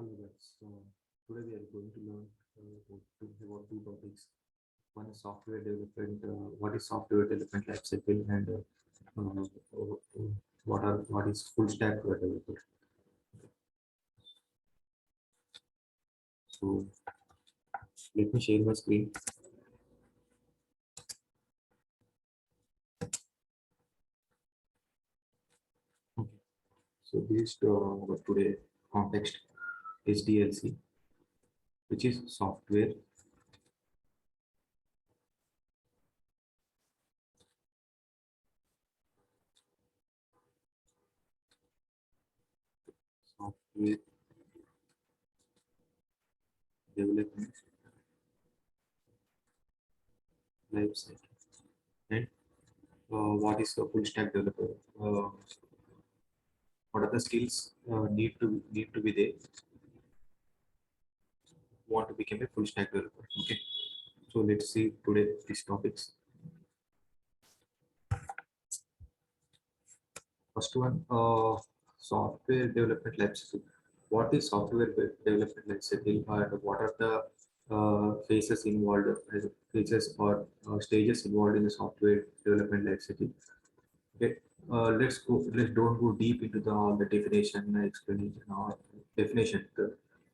Hello guys. Today we are going to learn about two topics. One is software development. What is software development life cycle, and what is full stack developer. So let me share my screen. Okay. So this today context SDLC, which is software development life cycle, and what is a full stack developer. What are the skills need to be there want to become a full stack developer. Okay, so let's see today these topics. First one, software development lifecycle. What is software development lifecycle, and what are the phases involved, phases or stages involved in the software development lifecycle? Okay, let's go. Let's don't go deep into all the definition, explanation, or definition.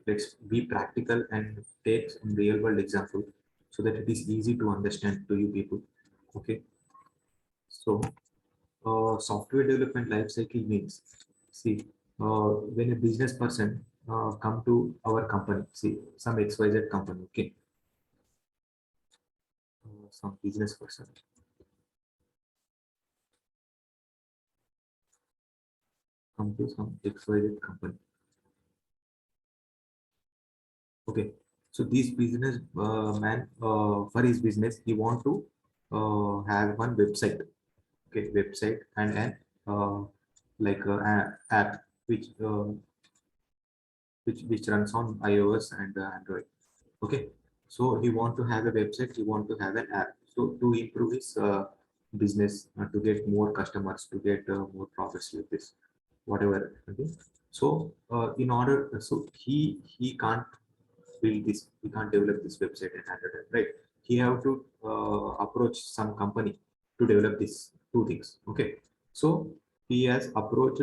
Let's be practical and take some real world example so that it is easy to understand to you people. Okay, so software development life cycle means, see, when a business person come to our company, see, some XYZ company, okay, some business person come to some XYZ company. Okay, so this business man, for his business, he want to have one website. Okay, website and an like app which runs on iOS and Android. Okay, so he want to have a website, he want to have an app, so to improve his business, to get more customers, to get more profits with this, whatever. Okay, so in order, so he can't build this, he can't develop this website and handle it, right? He have to approach some company to develop these two things. Okay, so he has approached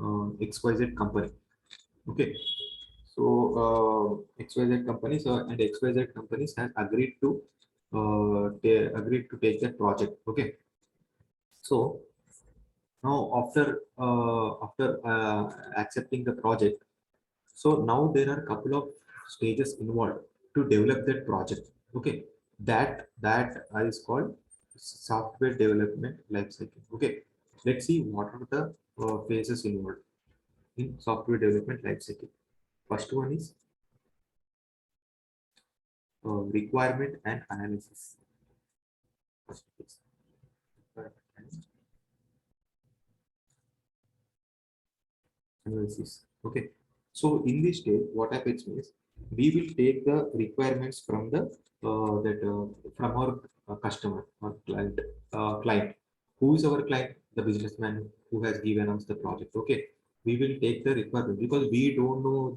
XYZ company. Okay, so XYZ companies, and XYZ companies have agreed to take that project. Okay, so now after accepting the project, so now there are a couple of stages involved to develop that project. Okay, that is called software development life cycle. Okay, let's see what are the phases involved in software development life cycle. First one is requirement and analysis. First is requirement and analysis. Okay, so in this stage what happens is we will take the requirements from the that from our customer or client. Who is our client? The businessman who has given us the project. Okay, we will take the requirement because we don't know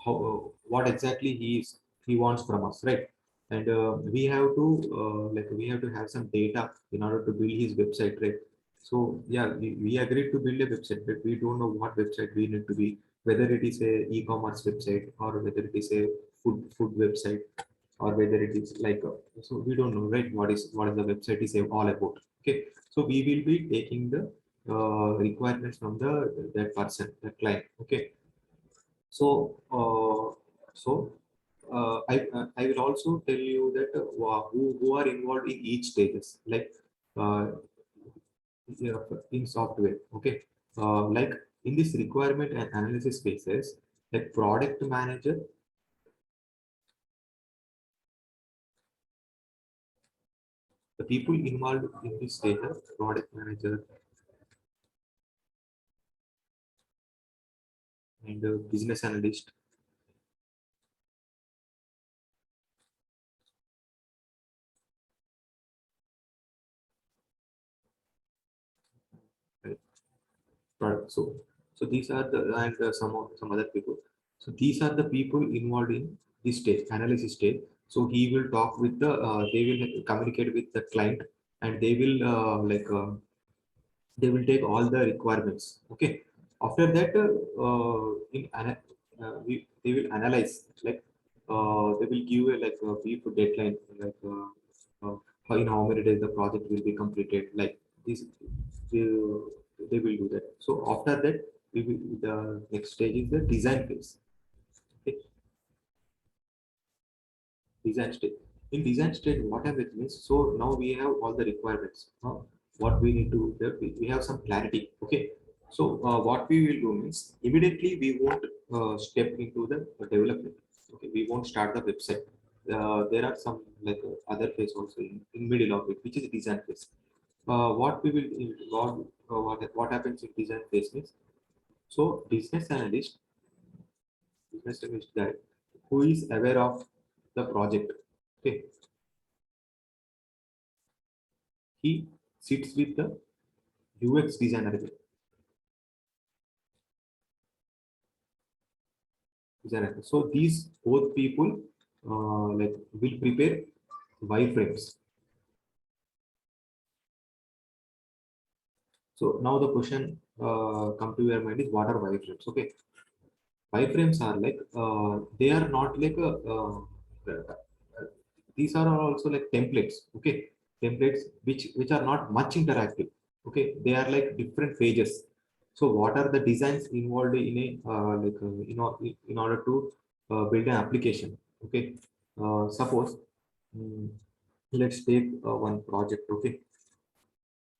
how what exactly he wants from us, right? And we have to we have to have some data in order to build his website, right? So yeah, we agreed to build a website, but we don't know what website we need to be, whether it is a e-commerce website or whether it is a food website, or whether it is like so we don't know, right? What is the website is all about. Okay, so we will be taking the requirements from the that person, that client. Okay, so I will also tell you that who are involved in each stages, like uh, yeah, in software. Okay, like in this requirement and analysis phases, like product manager, the people involved in this data, product manager and business analyst. Right? So So these are the and some other people. So these are the people involved in this stage, analysis stage. So he will talk with the they will communicate with the client, and they will they will take all the requirements. Okay, after that they will analyze, like they will give a like a brief deadline, like in how many days the project will be completed, like this. they, they will do that. So after that the next stage is the design phase. Okay, design stage. In design stage, what happens means, so now we have all the requirements. What we need to do, we have some clarity. Okay, so what we will do means, immediately we won't step into the development. Okay, we won't start the website. There are some like other phase also in middle of it, which is design phase. What we will what happens in design phase means, so business analyst guy who is aware of the project. Okay, he sits with the UX designer. So these both people like will prepare wireframes. So now the question come to your mind is, what are wireframes? Okay, wireframes are like they are not like a these are also like templates. Okay, templates which are not much interactive. Okay, they are like different pages. So what are the designs involved in a in order to build an application? Okay, suppose mm, let's take one project. Okay,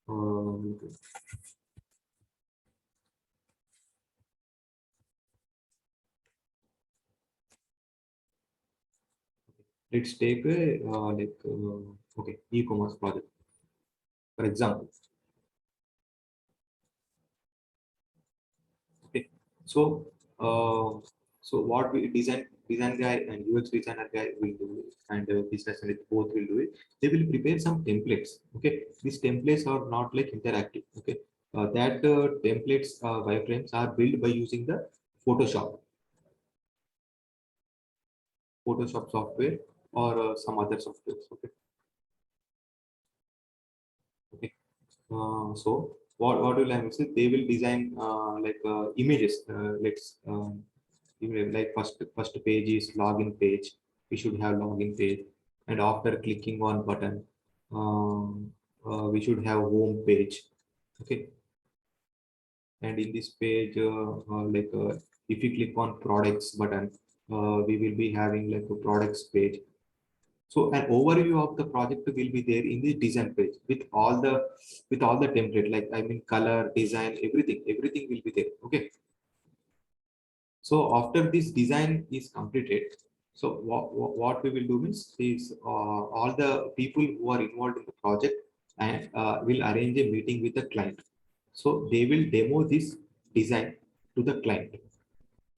um, let's take a okay, e-commerce project, for example. Okay, so uh, so what we design guy and UX designer guy will do it, and business analyst both will do it. They will prepare some templates. Okay, these templates are not like interactive. Okay, that templates wireframes are built by using the Photoshop, Photoshop software, or some other software. Okay, okay. So what will happen is, they will design images. Let's like first page is login page. We should have login page, and after clicking on button, we should have home page. Okay, and in this page, if you click on products button, we will be having like a products page. So an overview of the project will be there in the design page with all the template, like I mean color, design, everything will be there. Okay. So after this design is completed, so what we will do is all the people who are involved in the project and will arrange a meeting with the client. So they will demo this design to the client.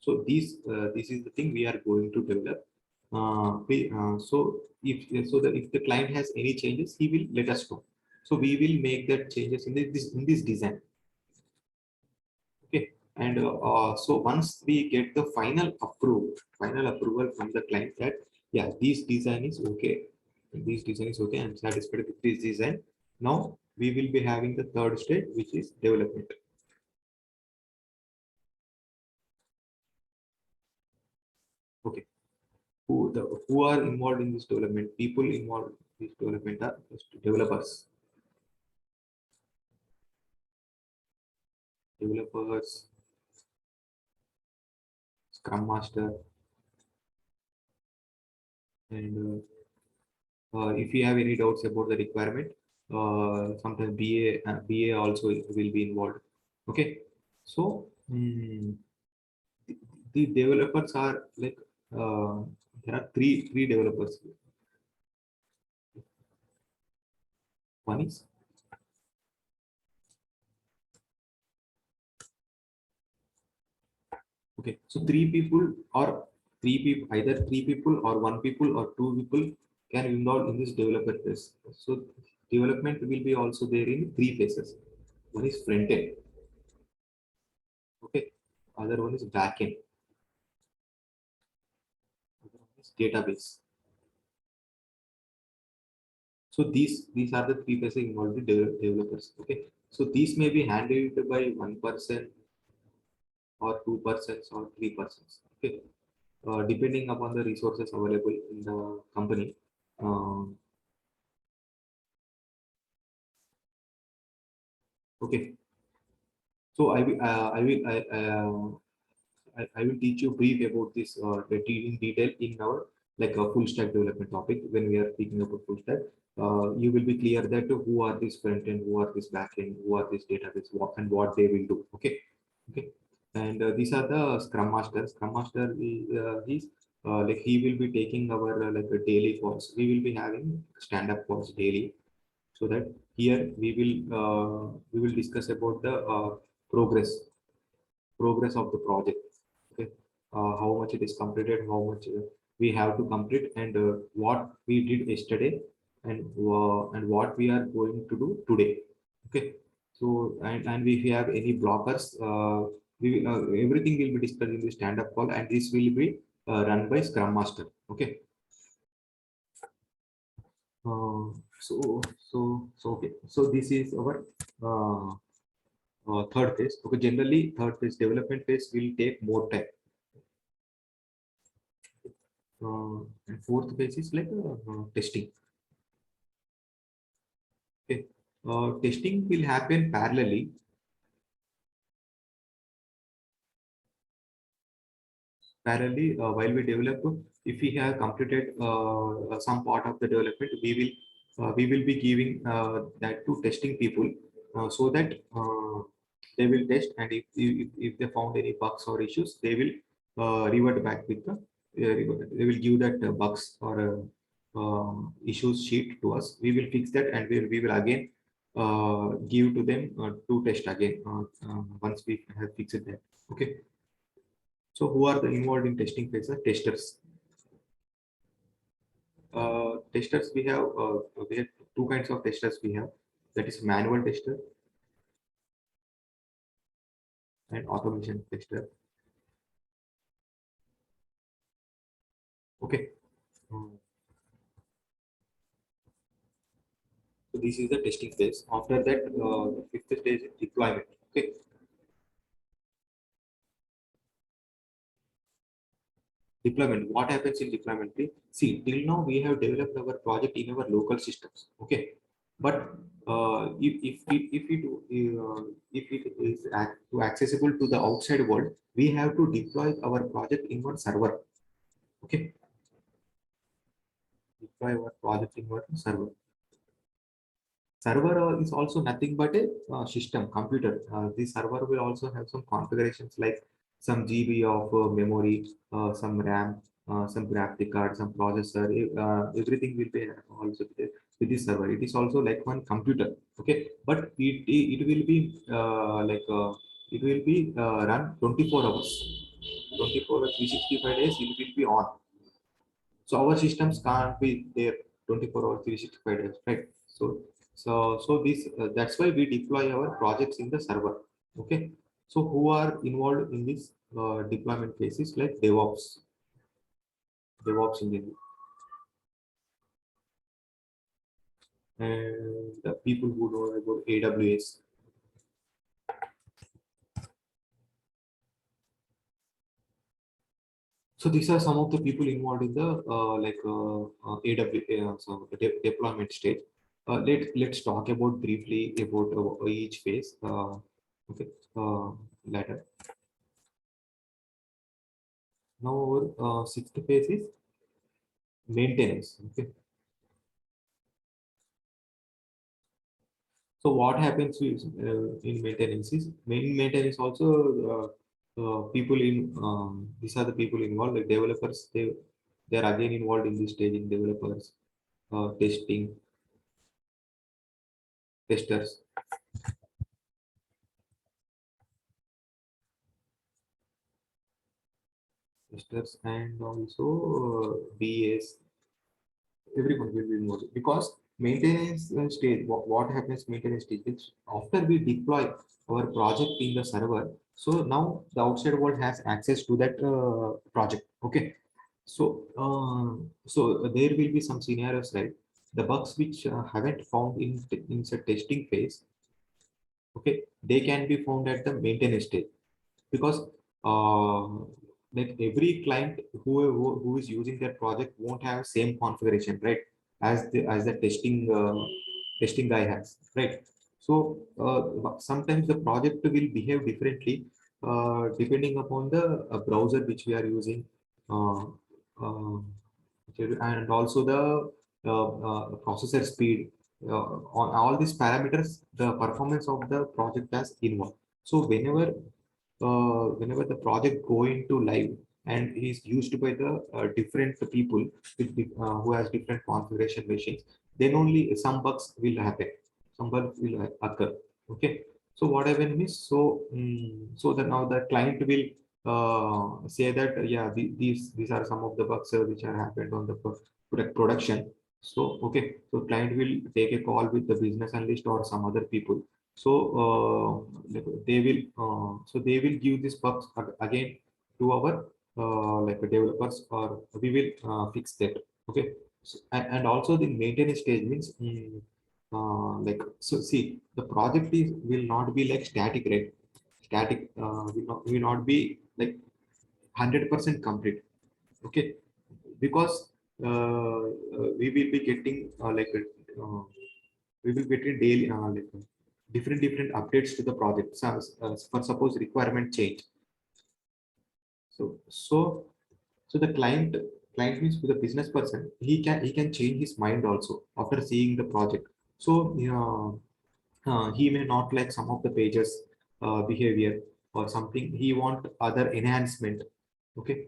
So this is the thing we are going to develop. So if the client has any changes, he will let us know. So we will make that changes in this design. Okay, and so once we get the final approval from the client that yeah, this design is okay, I'm satisfied with this design. Now we will be having the third stage, which is development. Okay, who are involved in this development? People involved in this development are developers, developers, Scrum Master, and if you have any doubts about the requirement, sometimes BA also will be involved. Okay, so the developers are like there are three developers. One is okay. So either three people or one people or two people can involve in this developer phase. So development will be also there in three phases. One is front end. Okay, other one is backend, other one is database. So these are the three persons involved in developers. Okay, so these may be handled by one person or two persons or three persons. Okay, depending upon the resources available in the company. Um, okay, so I will teach you brief about this in detail in our like a full stack development topic. When we are speaking about full stack, you will be clear that who are this front end, who are this back end, who are this database, what and what they will do. Okay, okay, and these are the Scrum Master. Scrum Master is like he will be taking our like a daily calls. We will be having stand up calls daily, so that here we will discuss about the progress of the project. Okay, how much it is completed, how much we have to complete, and what we did yesterday, and what we are going to do today. Okay, so and if we have any blockers, everything will be discussed in the stand up call, and this will be run by Scrum Master. Okay, uh, okay, so this is our uh, third phase. Okay, generally third phase development phase will take more time. And fourth phase is like testing. Okay. Testing will happen parallelly while we develop. If we have completed some part of the development, we will be giving that to testing people, so that they will test, and if they found any bugs or issues, they will revert back with they will give that bugs or issues sheet to us. We will fix that, and we will again give to them to test again once we have fixed that. Okay. So who are the involved in testing phase? Testers. Testers we have two kinds of testers we have. That is manual tester and automation tester. Okay. Um, so this is the testing phase. After that, the fifth stage is deployment. Okay. Deployment. What happens in deployment? See, till now we have developed our project in our local systems. Okay, but if it is accessible to the outside world, we have to deploy our project in one server. Okay, deploy our project in one server. Server is also nothing but a system computer. The server will also have some configurations like some GB of memory, some RAM, some graphic card, some processor. Everything will be also with this server. It is also like one computer. Okay, but it will be it will be run 24 hours, 24 or 365 days. It will be on. So our systems can't be there 24 or 365 days, right? So this that's why we deploy our projects in the server. Okay. So who are involved in this deployment phases like DevOps engineer, and the people who know about AWS. So these are some of the people involved in the AWS deployment stage. Let's talk about briefly about each phase. Okay, later. Now our sixth phase is maintenance. Okay. So what happens is, in maintenance is main maintenance also people in these are the people involved like developers. They are again involved in this stage in developers, testing, testers, and also BAs. Everyone will be involved because maintenance stage, what happens maintenance stage is after we deploy our project in the server. So now the outside world has access to that project. Okay. So so there will be some scenarios, right? The bugs which haven't found in the testing phase, okay, they can be found at the maintenance stage. Because uh, like every client who is using that project won't have same configuration, right, as the testing guy has, right? So sometimes the project will behave differently depending upon the browser which we are using, uh, uh, and also the processor speed. On all these parameters, the performance of the project has involved. So whenever the project go into live and is used by the different people who has different configuration machines, then only some bugs will happen, some bugs will occur. Okay. So what I mean is, so that now the client will say that yeah, these are some of the bugs which are happened on the production. So okay, so client will take a call with the business analyst or some other people. So they will give this bugs again to our like developers, or we will fix that. Okay. So, and also the maintenance stage means, like, so see, the project is will not be like static, right? Static will not be like 100% complete. Okay. Because we will be getting we will get a daily different updates to the project. So, for suppose requirement change. So the client means to the business person, he can change his mind also after seeing the project. So he may not like some of the pages behavior or something. He want other enhancement. Okay.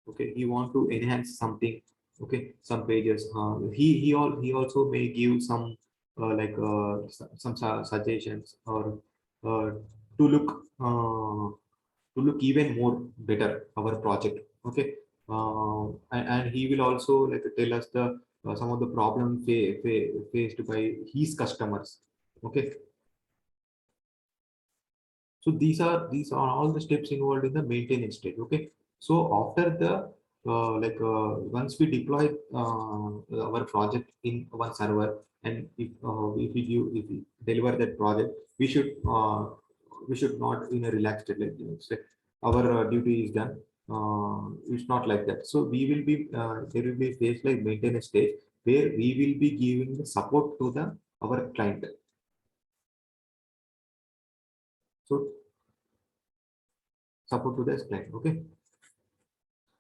Okay, he want to enhance something. Okay, some pages, he also may give some some suggestions, or uh, to look uh, to look even more better our project. Okay. And he will also like tell us the some of the problem faced by his customers. Okay. So these are all the steps involved in the maintenance stage. Okay. So after the once we deploy our project in one server, and if we deliver that project, we should not in a relaxed state, like, say our duty is done. It's not like that. So we will be there will be phase like maintenance stage, where we will be giving the support to the our client. So support to the client. Okay.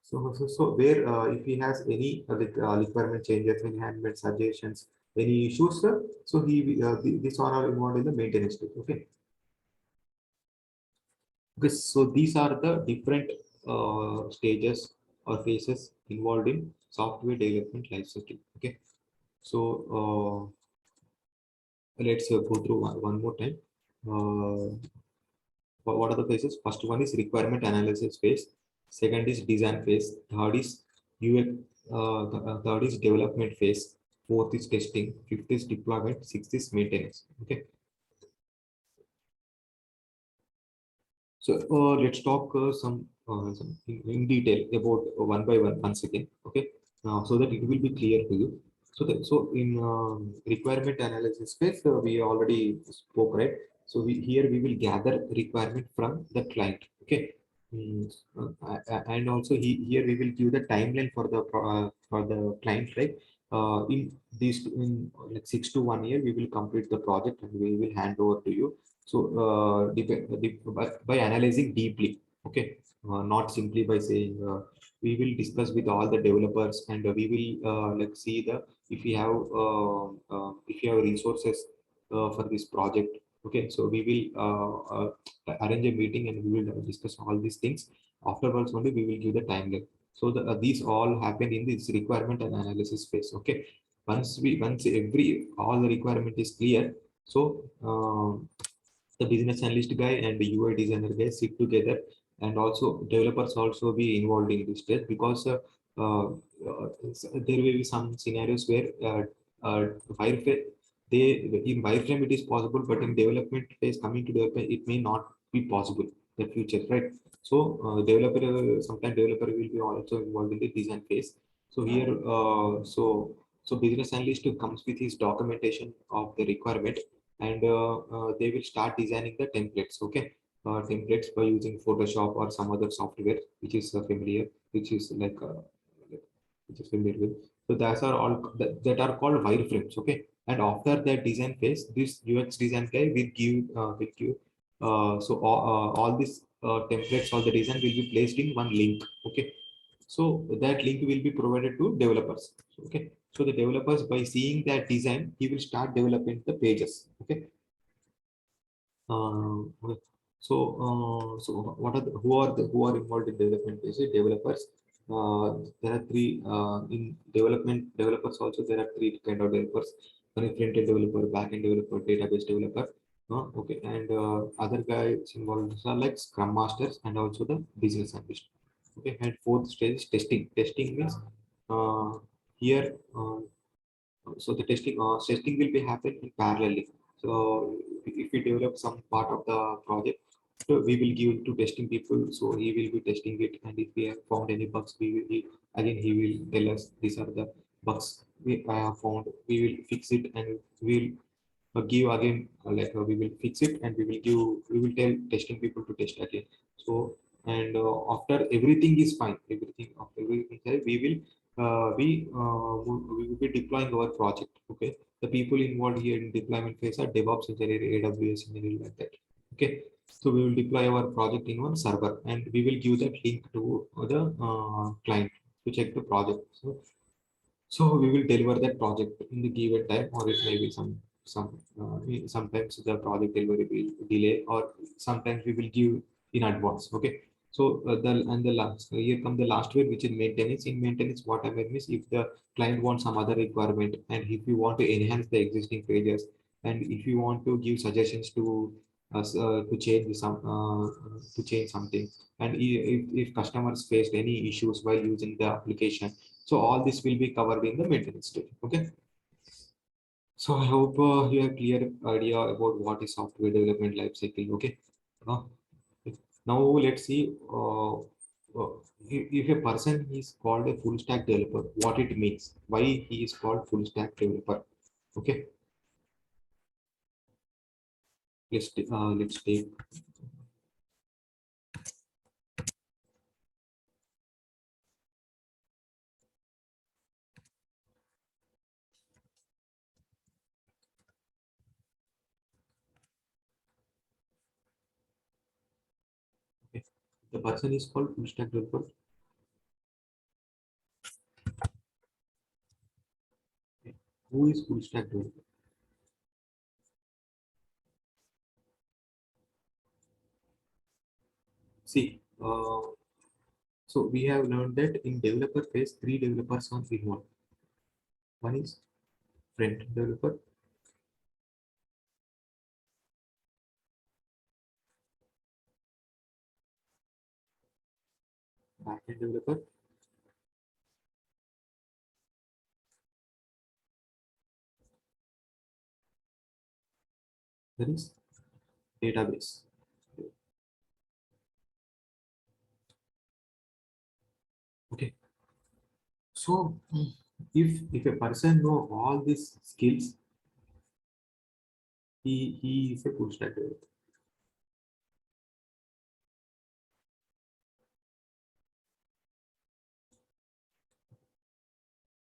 So where if he has any requirement changes, enhancement suggestions, any issues, so these are all involved in the maintenance stage. Okay. Okay. So these are the different stages or phases involved in software development lifecycle. Okay. So let's go through one more time. Uh, what are the phases? First one is requirement analysis phase. Second is design phase. Third is UX. Third is development phase. Fourth is testing. Fifth is deployment. Sixth is maintenance. Okay. So let's talk some in detail about one by one once again. Okay. So that it will be clear to you. So in requirement analysis phase, we already spoke, right? So here we will gather requirement from the client. Okay. And also here we will give the timeline for the client, right? In these in like 6 to 1 year, we will complete the project and we will hand over to you. So by analyzing deeply. Okay. Not simply by saying we will discuss with all the developers, and we will like see the if you have resources for this project. Okay. So we will arrange a meeting and we will discuss all these things. Afterwards only we will give the timeline. So these all happen in this requirement and analysis phase. Okay. Once every all the requirement is clear, so the business analyst guy and the UI designer guy sit together and also developers also be involved in this stage, because there will be some scenarios where wireframe, they in wireframe it is possible, but in development phase, coming to development, it may not be possible in the future, right? So developer, sometimes developer will be also involved in the design phase. So here, so business analyst comes with his documentation of the requirement, and they will start designing the templates. Okay, templates by using Photoshop or some other software which is familiar, which is like which is familiar with. So that's are all that are called wireframes. Okay, and after that design phase, this UX design guy will give so all these templates, all the design will be placed in one link. Okay, so that link will be provided to developers. Okay, so the developers, by seeing that design, he will start developing the pages. Okay, okay. So what are who are involved in development? Is it developers? There are three in development. Developers also, there are three kind of developers: one is front-end developer, back-end developer, database developer. Okay, and other guys involved are like Scrum masters and also the business analyst. Okay, and fourth stage is testing. Testing means uh, here. So the testing will be happening parallelly. So if we develop some part of the project, so we will give to testing people. So he will be testing it, and if we have found any bugs, again he will tell us these are the bugs I have found. We will fix it, and we'll give again, we will fix it, and we will tell testing people to test again. So, and after everything is fine, everything we will we will be deploying our project. Okay, the people involved here in deployment phase are DevOps engineer, AWS engineer, like that. Okay, so we will deploy our project in one server, and we will give that link to the client to check the project. So we will deliver that project in the given time, or it may be some sometimes the project delivery will delay, or sometimes we will give in advance. Okay. So the last here come the last way, which is maintenance. In maintenance, what I mean is, if the client wants some other requirement, and if you want to enhance the existing pages, and if you want to give suggestions to us to change something, and if customers faced any issues while using the application, so all this will be covered in the maintenance stage. Okay. So I hope you have clear idea about what is software development life cycle. Okay. Uh, Now let's see if a person is called a full stack developer, what it means, why he is called full stack developer. Okay. Let's take okay. The person is called full stack developer. Okay. Who is full stack developer? See, so we have learned that in developer phase, three developers are involved. One is front developer, backend developer, there is database. Okay. So if a person know all these skills, he is a full stack developer.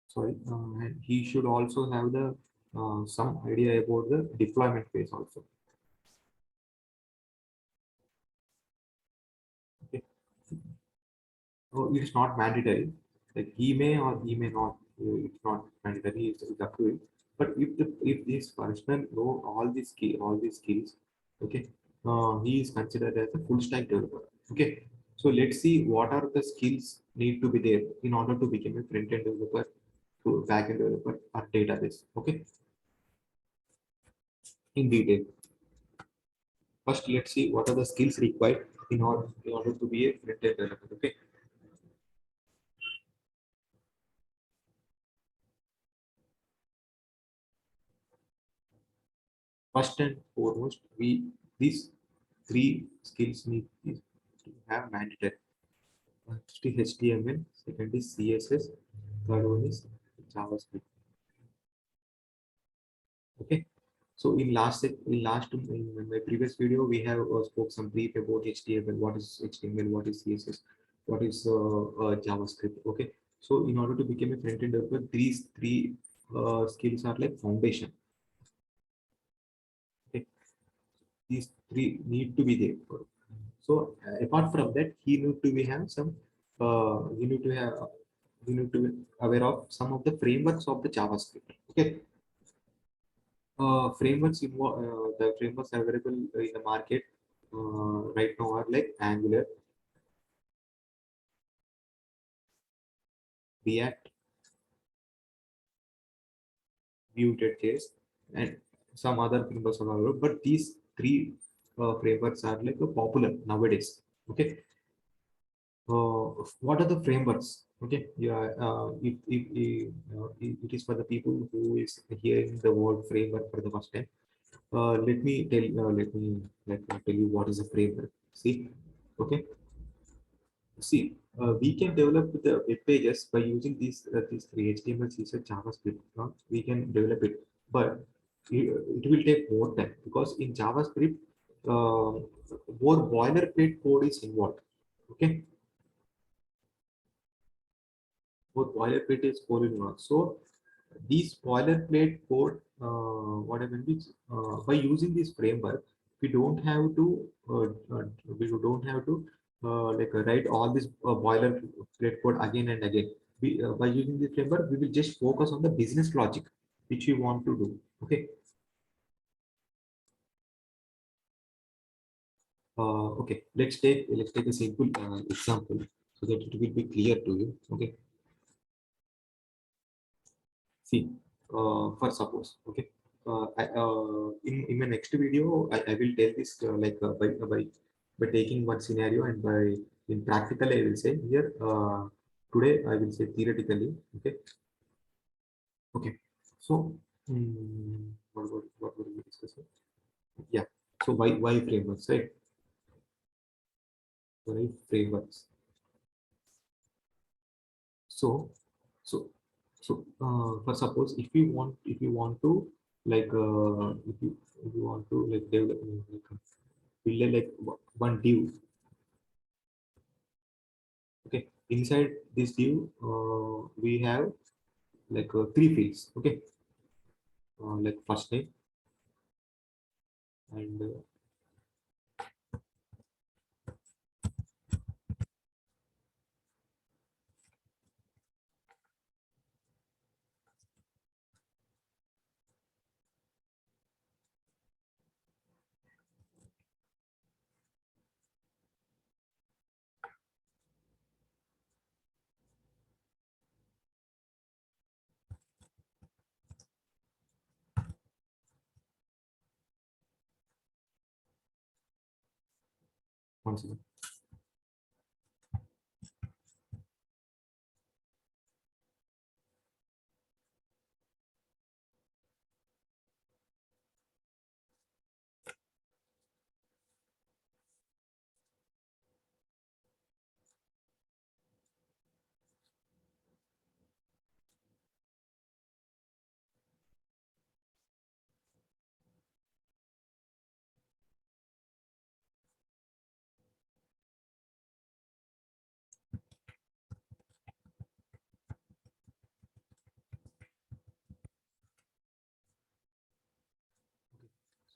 Sorry, and he should also have the some idea about the deployment phase also. Okay. So it's not mandatory. Like he may or he may not. It's not mandatory. It's up to him. But if this person know all these skills, okay, he is considered as a full stack developer. Okay. So let's see what are the skills need to be there in order to become a front end developer, to back end developer, or database. Okay, in detail. First, let's see what are the skills required in order to be a front-end developer. Okay. First and foremost, these three skills need to have mandatory. First is HTML, second is CSS, third one is JavaScript. Okay. So in my previous video, we have spoke some brief about HTML, what is HTML, what is CSS, what is JavaScript. Okay. So in order to become a front-end developer, these three skills are like foundation. Okay. These three need to be there. So apart from that, he need to be have some. You need to have. You need to be aware of some of the frameworks of the JavaScript. Okay. The frameworks available in the market right now are like Angular, React, Vue.js, and some other frameworks are available. But these three frameworks are like popular nowadays. Okay. What are the frameworks? Okay. Yeah. If it is for the people who is hearing the word framework for the first time. Let me tell you what is a framework. See. Okay. See, we can develop the web pages by using these three HTML, CSS, JavaScript. We can develop it, but it will take more time because in JavaScript, more boilerplate code is involved. Okay, more boilerplate is code involved. So these boilerplate code, what I mean is, by using this framework, we don't have to we don't have to write all this boilerplate code again and again. By using this framework, we will just focus on the business logic which we want to do. Okay. Okay. Let's take a simple example so that it will be clear to you. Okay. See, for suppose, okay, in my next video, I will tell this by taking one scenario and by in practical, I will say here, today I will say theoretically, okay, okay. So, what were we discussing? Yeah. So why frameworks, right? Why frameworks? So, so, for suppose if you want to like if you want to like develop build a, like one div. Okay, inside this div we have like three fields. Okay, like first name and one second.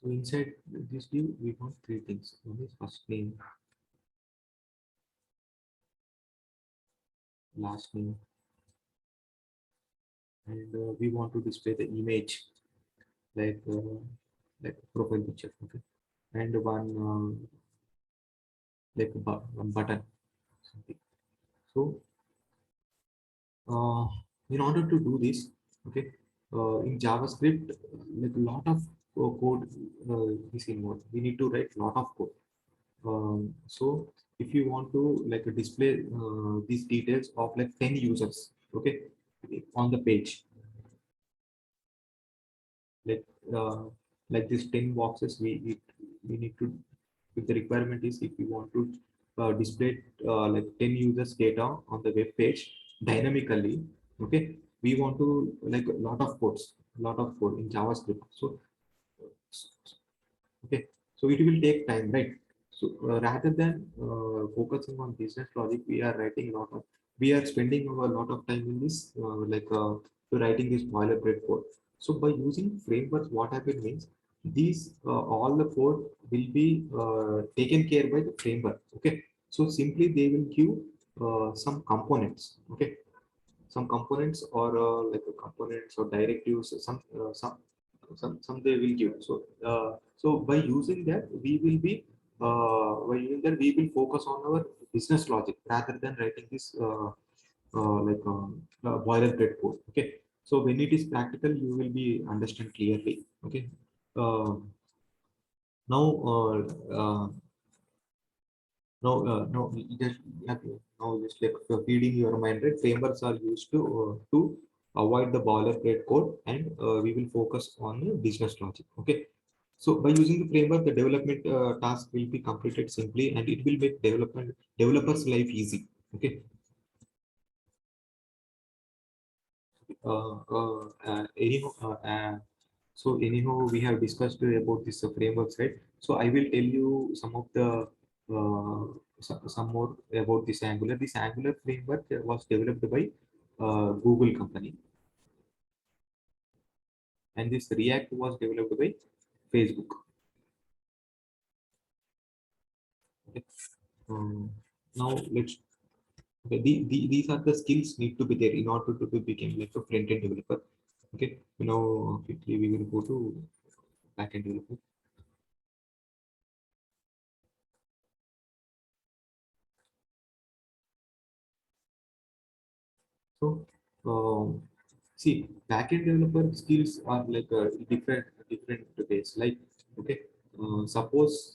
So inside this div we want three things. One is first name, last name, and we want to display the image like profile picture. Okay, and one button. Something. So in order to do this, okay, in JavaScript, like a lot of code is involved. We need to write a lot of code. So if you want to like display these details of like 10 users, okay, on the page, like uh, like these 10 boxes, we need to, if the requirement is if we want to display like 10 users data on the web page dynamically, okay, we want to like a lot of code in JavaScript. So okay, so it will take time, right? So rather than focusing on business logic, we are spending a lot of time in this to writing this boilerplate code. So by using frameworks, what happens means these all the code will be taken care by the framework. Okay, so simply they will give some components. Okay, some components or components or directives, some they will give. So so by using that we will focus on our business logic rather than writing this boilerplate code. Okay, so when it is practical you will be understand clearly. Okay, uh, now no, just like, now just like feeding your mind, right? Frameworks are used to avoid the boilerplate code, and we will focus on the business logic. Okay, so by using the framework, the development task will be completed simply, and it will make developers life easy. Okay, anyhow, so anyhow, we have discussed about this frameworks, right? So I will tell you some of the some more about this Angular. This Angular framework was developed by Google company, and this React was developed by Facebook. Okay. Um, Now let's. Okay, these are the skills need to be there in order to become like a front-end developer. Okay, now quickly we will go to back-end developer. So, see, backend developer skills are like different ways. Like, okay, suppose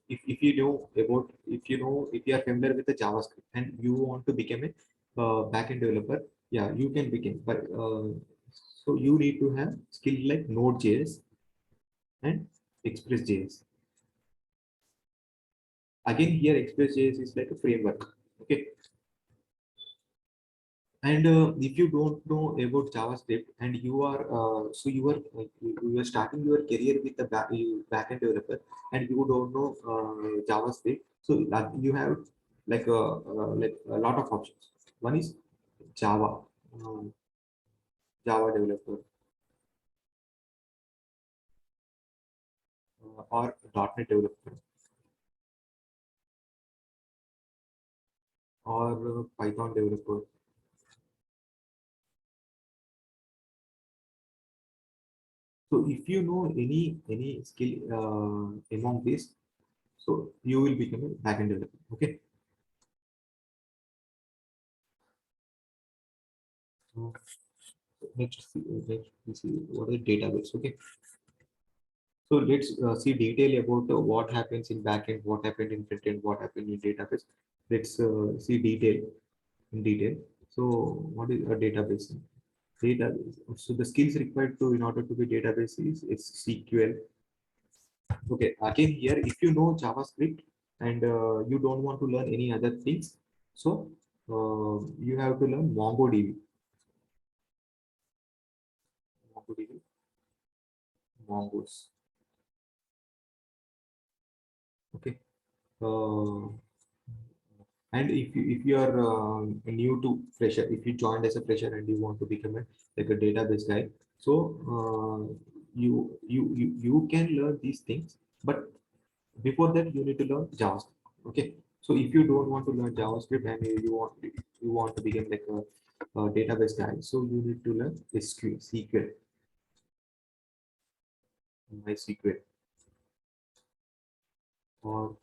if you know about if you are familiar with the JavaScript and you want to become a backend developer, yeah, you can become. But so you need to have skill like Node.js and Express.js. Again, here Express.js is like a framework. Okay, and if you don't know about JavaScript and you are you are starting your career with the backend developer and you don't know JavaScript, so you have like a lot of options. One is Java, uh, Java developer, or .NET developer, or Python developer. So if you know any skill among this, so you will become a backend developer. Okay. So let's see what is database. Okay, so let's see detail about what happens in backend, what happened in frontend, what happened in database. Let's see detail in detail. So what is a database? Database, so the skills required to in order to be database is SQL. Okay, again here if you know JavaScript and you don't want to learn any other things, so you have to learn MongoDB, Mongoose. Okay. Uh, and if you are new to fresher, if you joined as a fresher and you want to become a like a database guy, so you can learn these things, but before that you need to learn JavaScript. Okay, so if you don't want to learn JavaScript and you want to become like a database guy, so you need to learn SQL, MySQL, or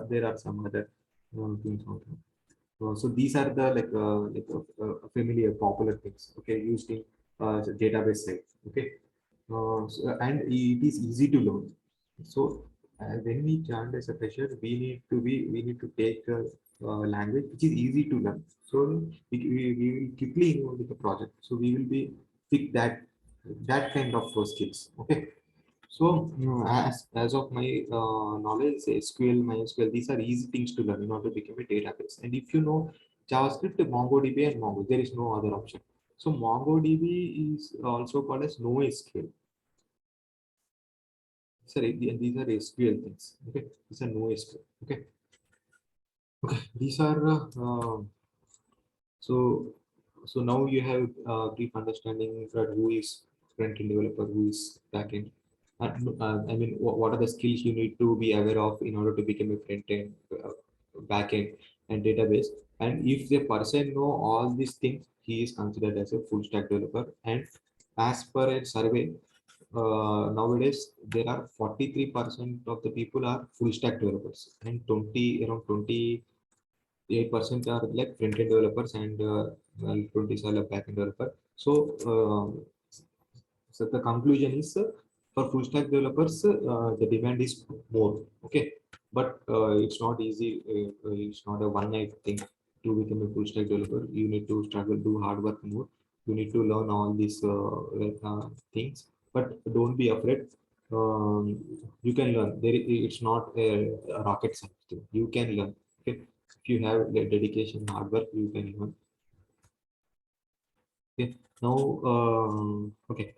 there are some other things also. So these are the familiar popular things. Okay, used in database side. Okay, and it is easy to learn. So when we joined as a fresher, we need to take a language which is easy to learn. So we will quickly involve with the project. So we will be pick that kind of skills. Okay. So as of my knowledge, SQL, MySQL, these are easy things to learn in order to become a database. And if you know JavaScript, MongoDB, and Mongo, there is no other option. So MongoDB is also called as NoSQL. Sorry, these are SQL things. Okay, these are NoSQL. Okay, okay, these are so so now you have brief understanding that who is front-end developer, who is back-end. I mean, what are the skills you need to be aware of in order to become a front-end, back-end, and database. And if the person know all these things, he is considered as a full stack developer. And as per a survey, nowadays there are 43% of the people are full stack developers, and around 8% are like front-end developers, and 20 are like back-end developer. So the conclusion is, for full stack developers, the demand is more. Okay, but it's not easy. It's not a one night thing to become a full stack developer. You need to struggle, do hard work more. You need to learn all these things, but don't be afraid. um, you can learn. It's not a rocket science thing. You can learn. Okay, if you have the dedication, hard work, you can learn. Okay, now okay.